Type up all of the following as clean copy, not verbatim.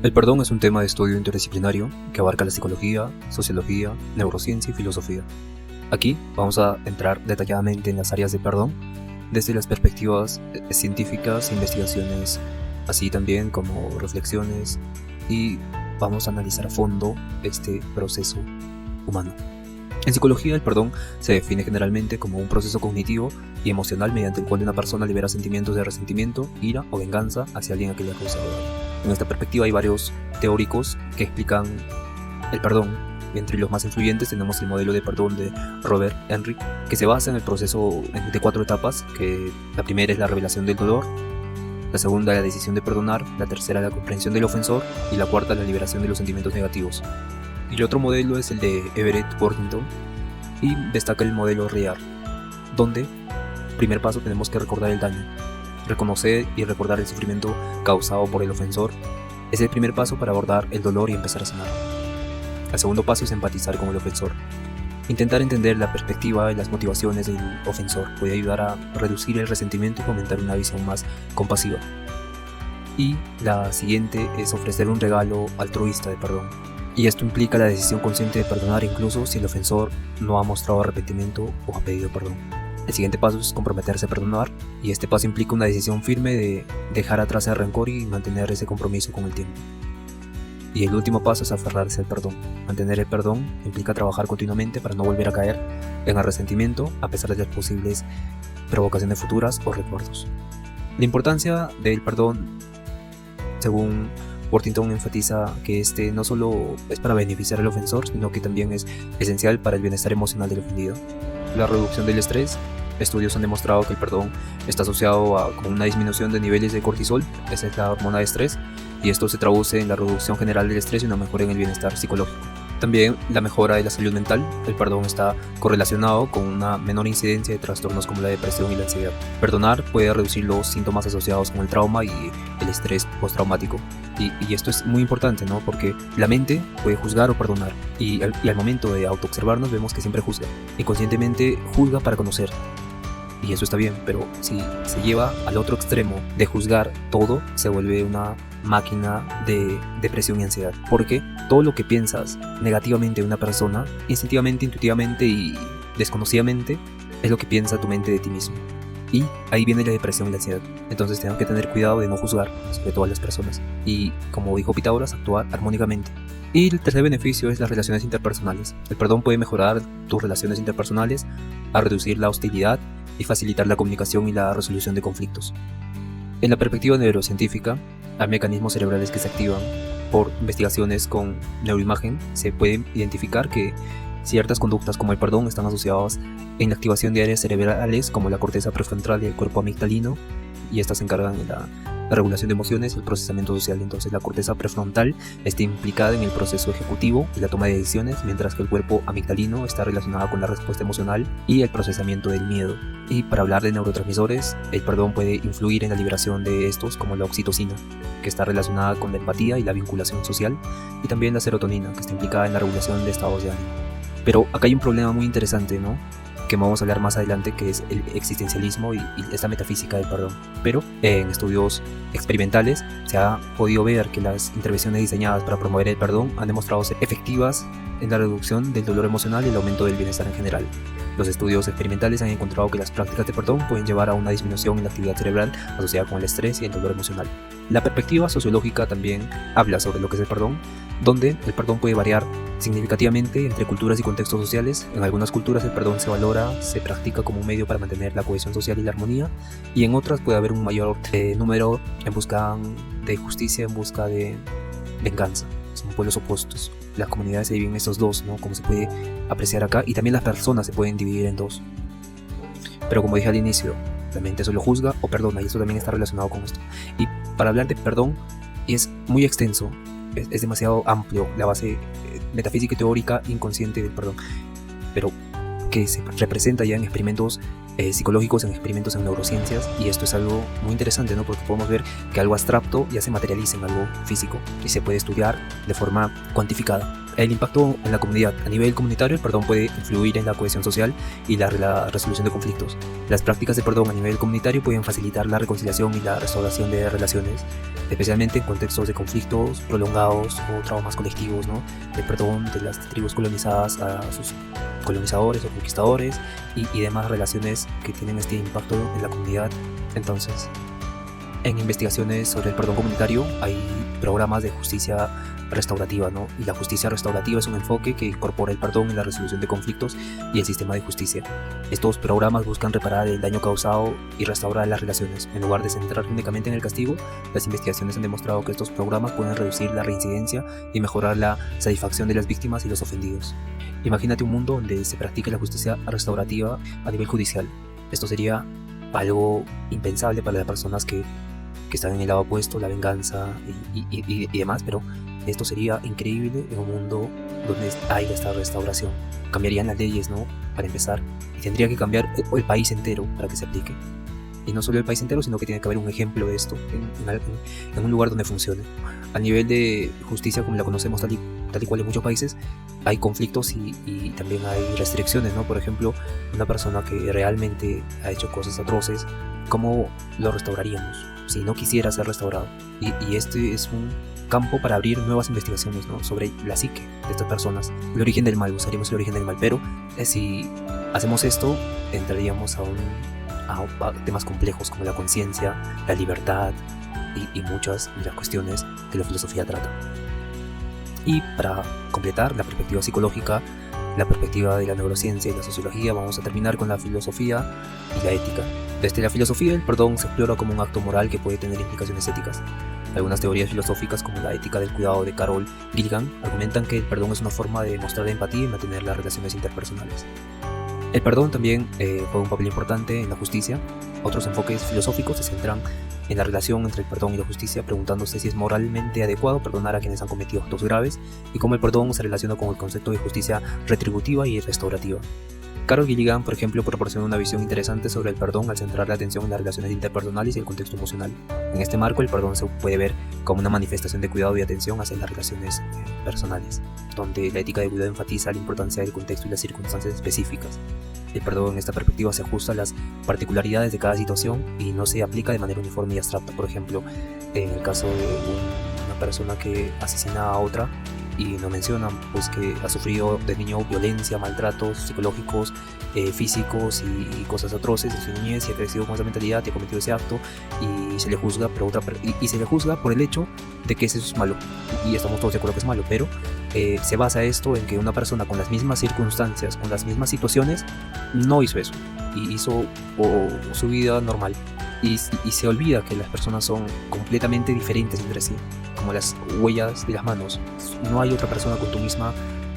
El perdón es un tema de estudio interdisciplinario que abarca la psicología, sociología, neurociencia y filosofía. Aquí vamos a entrar detalladamente en las áreas de perdón desde las perspectivas científicas, investigaciones, así también como reflexiones, y vamos a analizar a fondo este proceso humano. En psicología, el perdón se define generalmente como un proceso cognitivo y emocional mediante el cual una persona libera sentimientos de resentimiento, ira o venganza hacia alguien a quien le ha causado daño. En esta perspectiva hay varios teóricos que explican el perdón. Entre los más influyentes tenemos el modelo de perdón de Robert Henry, que se basa en el proceso de 4 etapas, que la primera es la revelación del dolor, la segunda la decisión de perdonar, la tercera la comprensión del ofensor y la cuarta la liberación de los sentimientos negativos. Y el otro modelo es el de Everett Worthington y destaca el modelo REAR, donde, primer paso, tenemos que recordar el daño. Reconocer y recordar el sufrimiento causado por el ofensor es el primer paso para abordar el dolor y empezar a sanar. El segundo paso es empatizar con el ofensor. Intentar entender la perspectiva y las motivaciones del ofensor puede ayudar a reducir el resentimiento y fomentar una visión más compasiva. Y la siguiente es ofrecer un regalo altruista de perdón. Y esto implica la decisión consciente de perdonar incluso si el ofensor no ha mostrado arrepentimiento o ha pedido perdón. El siguiente paso es comprometerse a perdonar, y este paso implica una decisión firme de dejar atrás el rencor y mantener ese compromiso con el tiempo. Y el último paso es aferrarse al perdón. Mantener el perdón implica trabajar continuamente para no volver a caer en el resentimiento a pesar de las posibles provocaciones futuras o recuerdos. La importancia del perdón, según Worthington, enfatiza que este no solo es para beneficiar al ofensor, sino que también es esencial para el bienestar emocional del ofendido. La reducción del estrés. Estudios han demostrado que el perdón está asociado con una disminución de niveles de cortisol, esa es la hormona de estrés, y esto se traduce en la reducción general del estrés y una mejora en el bienestar psicológico. También la mejora de la salud mental. El perdón está correlacionado con una menor incidencia de trastornos como la depresión y la ansiedad. Perdonar puede reducir los síntomas asociados con el trauma y el estrés postraumático. Y esto es muy importante, ¿no? Porque la mente puede juzgar o perdonar, y al momento de autoobservarnos vemos que siempre juzga. Inconscientemente juzga para conocer. Y eso está bien, pero si se lleva al otro extremo de juzgar todo, se vuelve una máquina de depresión y ansiedad. Porque todo lo que piensas negativamente de una persona, instintivamente, intuitivamente y desconocidamente, es lo que piensa tu mente de ti mismo. Y ahí viene la depresión y la ansiedad. Entonces tenemos que tener cuidado de no juzgar sobre todas las personas. Y como dijo Pitágoras, actuar armónicamente. Y el tercer beneficio es las relaciones interpersonales. El perdón puede mejorar tus relaciones interpersonales, a reducir la hostilidad y facilitar la comunicación y la resolución de conflictos. En la perspectiva neurocientífica, hay mecanismos cerebrales que se activan. Por investigaciones con neuroimagen se puede identificar que ciertas conductas como el perdón están asociadas en la activación de áreas cerebrales como la corteza prefrontal y el cuerpo amigdalino, y estas se encargan de la regulación de emociones y el procesamiento social. Entonces la corteza prefrontal está implicada en el proceso ejecutivo y la toma de decisiones, mientras que el cuerpo amigdalino está relacionado con la respuesta emocional y el procesamiento del miedo. Y para hablar de neurotransmisores, el perdón puede influir en la liberación de estos, como la oxitocina, que está relacionada con la empatía y la vinculación social, y también la serotonina, que está implicada en la regulación de estados de ánimo. Pero acá hay un problema muy interesante, ¿no?, que vamos a hablar más adelante, que es el existencialismo y esta metafísica del perdón. Pero en estudios experimentales se ha podido ver que las intervenciones diseñadas para promover el perdón han demostrado ser efectivas en la reducción del dolor emocional y el aumento del bienestar en general. Los estudios experimentales han encontrado que las prácticas de perdón pueden llevar a una disminución en la actividad cerebral asociada con el estrés y el dolor emocional. La perspectiva sociológica también habla sobre lo que es el perdón, donde el perdón puede variar significativamente entre culturas y contextos sociales. En algunas culturas el perdón se valora, se practica como un medio para mantener la cohesión social y la armonía, y en otras puede haber un mayor número en busca de justicia, en busca de venganza. Son pueblos opuestos. Las comunidades se dividen en estos dos, ¿no?, como se puede apreciar acá, y también las personas se pueden dividir en dos. Pero como dije al inicio, la mente solo juzga o perdona, y eso también está relacionado con esto. Y para hablar de perdón es muy extenso, es demasiado amplio la base metafísica y teórica inconsciente del perdón, pero que se representa ya en experimentos psicológicos, en experimentos en neurociencias, y esto es algo muy interesante, ¿no?, porque podemos ver que algo abstracto ya se materializa en algo físico y se puede estudiar de forma cuantificada. El impacto en la comunidad. A nivel comunitario, el perdón puede influir en la cohesión social y la resolución de conflictos. Las prácticas de perdón a nivel comunitario pueden facilitar la reconciliación y la restauración de relaciones, especialmente en contextos de conflictos prolongados o traumas colectivos, ¿no? El perdón de las tribus colonizadas a sus colonizadores o conquistadores y demás relaciones que tienen este impacto en la comunidad. Entonces, en investigaciones sobre el perdón comunitario hay programas de justicia restaurativa, ¿no? Y la justicia restaurativa es un enfoque que incorpora el perdón en la resolución de conflictos y el sistema de justicia. Estos programas buscan reparar el daño causado y restaurar las relaciones. En lugar de centrar únicamente en el castigo, las investigaciones han demostrado que estos programas pueden reducir la reincidencia y mejorar la satisfacción de las víctimas y los ofendidos. Imagínate un mundo donde se practique la justicia restaurativa a nivel judicial. Esto sería algo impensable para las personas que están en el lado opuesto, la venganza y demás, pero esto sería increíble en un mundo donde hay esta restauración. Cambiarían las leyes, ¿no? Para empezar, y tendría que cambiar el país entero para que se aplique. Y no solo el país entero, sino que tiene que haber un ejemplo de esto en un lugar donde funcione. A nivel de justicia, como la conocemos tal y cual en muchos países, hay conflictos y también hay restricciones, ¿no? Por ejemplo, una persona que realmente ha hecho cosas atroces, ¿cómo lo restauraríamos si no quisiera ser restaurado? Y este es un campo para abrir nuevas investigaciones, ¿no? Sobre la psique de estas personas, el origen del mal, buscaríamos el origen del mal, pero si hacemos esto, entraríamos a temas complejos como la conciencia, la libertad y muchas de las cuestiones que la filosofía trata. Y para completar la perspectiva psicológica, la perspectiva de la neurociencia y la sociología, vamos a terminar con la filosofía y la ética. Desde la filosofía, el perdón se explora como un acto moral que puede tener implicaciones éticas. Algunas teorías filosóficas, como la ética del cuidado de Carol Gilligan, argumentan que el perdón es una forma de mostrar empatía y mantener las relaciones interpersonales. El perdón también juega un papel importante en la justicia. Otros enfoques filosóficos se centran en la relación entre el perdón y la justicia, preguntándose si es moralmente adecuado perdonar a quienes han cometido actos graves y cómo el perdón se relaciona con el concepto de justicia retributiva y restaurativa. Carol Gilligan, por ejemplo, proporciona una visión interesante sobre el perdón al centrar la atención en las relaciones interpersonales y el contexto emocional. En este marco, el perdón se puede ver como una manifestación de cuidado y atención hacia las relaciones personales, donde la ética de cuidado enfatiza la importancia del contexto y las circunstancias específicas. El perdón en esta perspectiva se ajusta a las particularidades de cada situación y no se aplica de manera uniforme y abstracta. Por ejemplo, en el caso de una persona que asesina a otra, y nos mencionan pues que ha sufrido de niño violencia, maltratos psicológicos, físicos y cosas atroces en su niñez, y ha crecido con esa mentalidad y ha cometido ese acto, y se le juzga por el hecho de que eso es malo, y estamos todos de acuerdo que es malo, pero se basa esto en que una persona con las mismas circunstancias, con las mismas situaciones, no hizo eso y hizo su vida normal, y se olvida que las personas son completamente diferentes entre sí, como las huellas de las manos. No hay otra persona con tu misma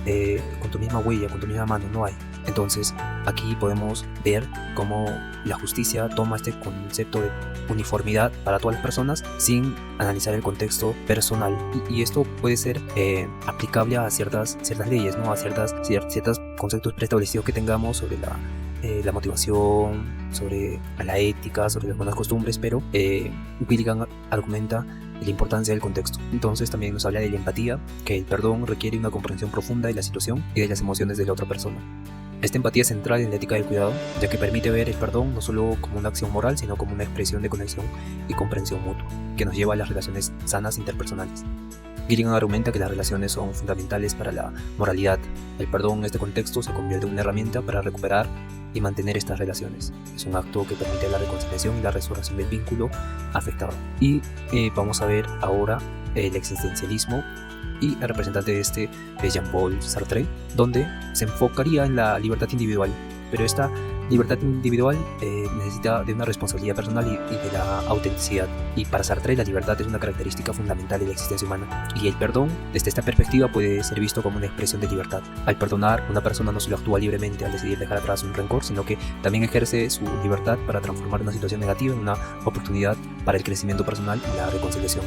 huella, con tu misma mano, no hay. Entonces aquí podemos ver cómo la justicia toma este concepto de uniformidad para todas las personas sin analizar el contexto personal, y esto puede ser aplicable a ciertas leyes, ¿no? A ciertos conceptos preestablecidos que tengamos sobre la motivación, sobre la ética, sobre las buenas costumbres, pero Gilligan argumenta la importancia del contexto. Entonces también nos habla de la empatía, que el perdón requiere una comprensión profunda de la situación y de las emociones de la otra persona. Esta empatía es central en la ética del cuidado, ya que permite ver el perdón no solo como una acción moral, sino como una expresión de conexión y comprensión mutua, que nos lleva a las relaciones sanas interpersonales. Gilligan argumenta que las relaciones son fundamentales para la moralidad. El perdón en este contexto se convierte en una herramienta para recuperar y mantener estas relaciones. Es un acto que permite la reconciliación y la restauración del vínculo afectado. Y vamos a ver ahora el existencialismo, y el representante de este es Jean-Paul Sartre, donde se enfocaría en la libertad individual, pero esta libertad individual necesita de una responsabilidad personal y de la autenticidad. Y para Sartre la libertad es una característica fundamental de la existencia humana, y el perdón desde esta perspectiva puede ser visto como una expresión de libertad. Al perdonar, una persona no solo actúa libremente al decidir dejar atrás un rencor, sino que también ejerce su libertad para transformar una situación negativa en una oportunidad para el crecimiento personal y la reconciliación.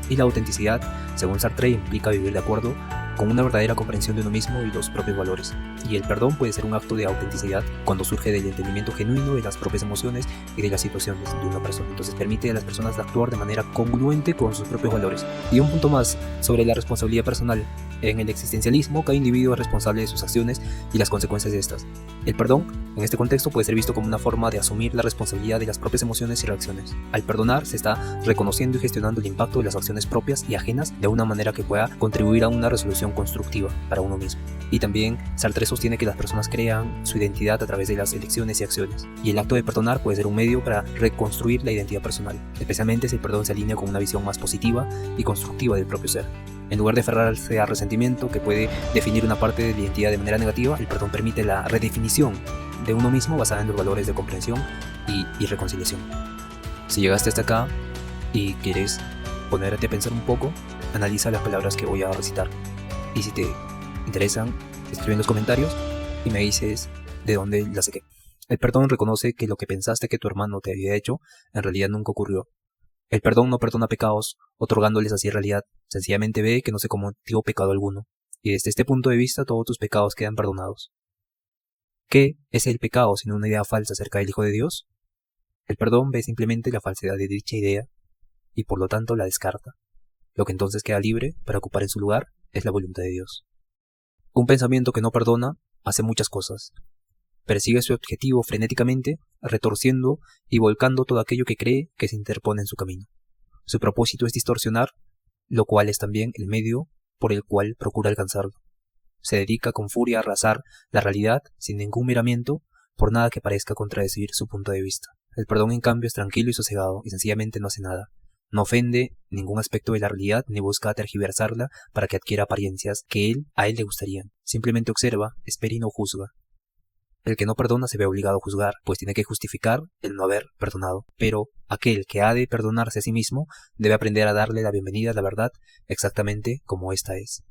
Y la autenticidad, según Sartre, implica vivir de acuerdo con una verdadera comprensión de uno mismo y los propios valores. Y el perdón puede ser un acto de autenticidad cuando surge del entendimiento genuino de las propias emociones y de las situaciones de una persona. Entonces permite a las personas actuar de manera congruente con sus propios valores. Y un punto más sobre la responsabilidad personal. En el existencialismo, cada individuo es responsable de sus acciones y las consecuencias de estas. El perdón, en este contexto, puede ser visto como una forma de asumir la responsabilidad de las propias emociones y reacciones. Al perdonar, se está reconociendo y gestionando el impacto de las acciones propias y ajenas de una manera que pueda contribuir a una resolución constructiva para uno mismo. Y también Sartre sostiene que las personas crean su identidad a través de las elecciones y acciones, y el acto de perdonar puede ser un medio para reconstruir la identidad personal, especialmente si el perdón se alinea con una visión más positiva y constructiva del propio ser. En lugar de aferrarse a resentimiento que puede definir una parte de la identidad de manera negativa, el perdón permite la redefinición de uno mismo basada en los valores de comprensión y reconciliación. Si llegaste hasta acá y quieres ponerte a pensar un poco, analiza las palabras que voy a recitar. Y si te interesan, escribe en los comentarios y me dices de dónde las saqué. El perdón reconoce que lo que pensaste que tu hermano te había hecho, en realidad nunca ocurrió. El perdón no perdona pecados, otorgándoles así realidad. Sencillamente ve que no se cometió pecado alguno, y desde este punto de vista todos tus pecados quedan perdonados. ¿Qué es el pecado sino una idea falsa acerca del Hijo de Dios? El perdón ve simplemente la falsedad de dicha idea, y por lo tanto la descarta. Lo que entonces queda libre para ocupar en su lugar es la voluntad de Dios. Un pensamiento que no perdona hace muchas cosas. Persigue su objetivo frenéticamente, retorciendo y volcando todo aquello que cree que se interpone en su camino. Su propósito es distorsionar, lo cual es también el medio por el cual procura alcanzarlo. Se dedica con furia a arrasar la realidad sin ningún miramiento por nada que parezca contradecir su punto de vista. El perdón, en cambio, es tranquilo y sosegado y sencillamente no hace nada. No ofende ningún aspecto de la realidad ni busca tergiversarla para que adquiera apariencias que a él le gustarían. Simplemente observa, espera y no juzga. El que no perdona se ve obligado a juzgar, pues tiene que justificar el no haber perdonado. Pero aquel que ha de perdonarse a sí mismo debe aprender a darle la bienvenida a la verdad exactamente como ésta es.